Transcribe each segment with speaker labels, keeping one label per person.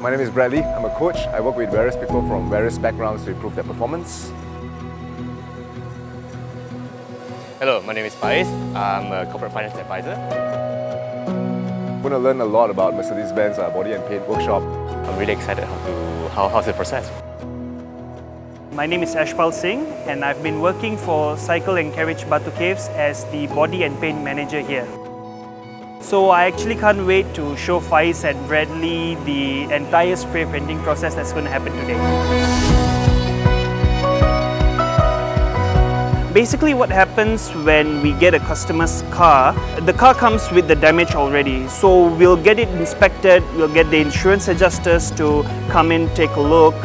Speaker 1: My name is Bradley. I'm a coach. I work with various people from various backgrounds to improve their performance.
Speaker 2: Hello, my name is Faiz. I'm a corporate finance advisor.
Speaker 1: I'm going to learn a lot about Mercedes-Benz body and paint workshop.
Speaker 2: I'm really excited how's the process.
Speaker 3: My name is Ashpal Singh and I've been working for Cycle and Carriage Body Paint as the body and paint manager here. So I actually can't wait to show Faiz and Bradley the entire spray painting process that's going to happen today. Basically what happens when we get a customer's car, the car comes with the damage already. So we'll get it inspected, we'll get the insurance adjusters to come in, take a look,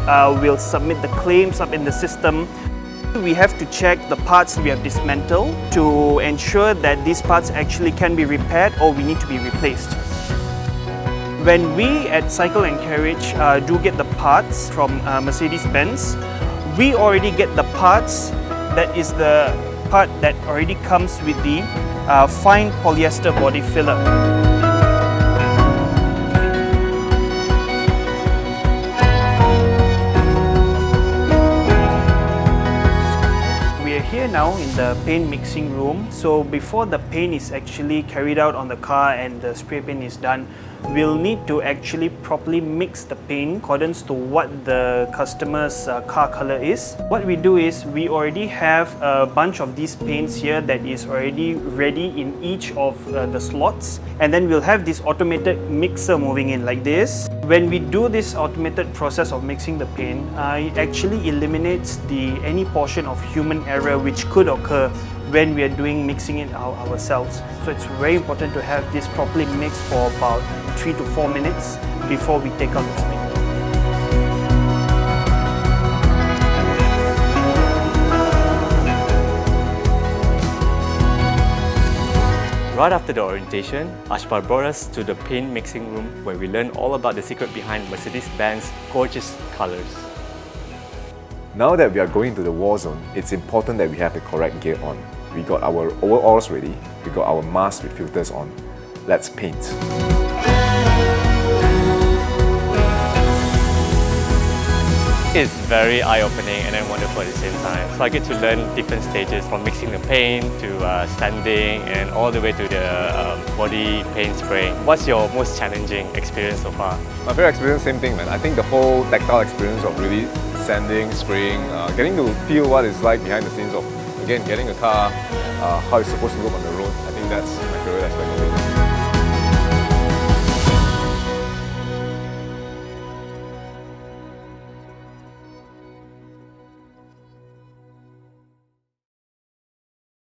Speaker 3: we'll submit the claims up in the system. We have to check the parts we have dismantled to ensure that these parts actually can be repaired or we need to be replaced. When we at Cycle and Carriage do get the parts from Mercedes-Benz, we already get the parts that is the part that already comes with the fine polyester body filler. We are here now in the paint mixing room. So before the paint is actually carried out on the car and the spray paint is done, we'll need to actually properly mix the paint in accordance to what the customer's car color is. What we do is we already have a bunch of these paints here that is already ready in each of the slots, and then we'll have this automated mixer moving in like this. When we do this automated process of mixing the paint, it actually eliminates any portion of human error which could occur when we are doing mixing it ourselves. So it's very important to have this properly mixed for about 3 to 4 minutes before we take out the paint.
Speaker 2: Right after the orientation, Ashpal brought us to the paint mixing room where we learned all about the secret behind Mercedes-Benz's gorgeous colors.
Speaker 1: Now that we are going to the war zone, it's important that we have the correct gear on. We got our overalls ready, we got our masks with filters on. Let's paint.
Speaker 2: It's very eye-opening and then wonderful at the same time. So I get to learn different stages from mixing the paint to sanding and all the way to the body paint spraying. What's your most challenging experience so far?
Speaker 1: My favorite experience, same thing, man. I think the whole tactile experience of really sanding, spraying, getting to feel what it's like behind the scenes of, again, getting a car, how it's supposed to look on the road. I think that's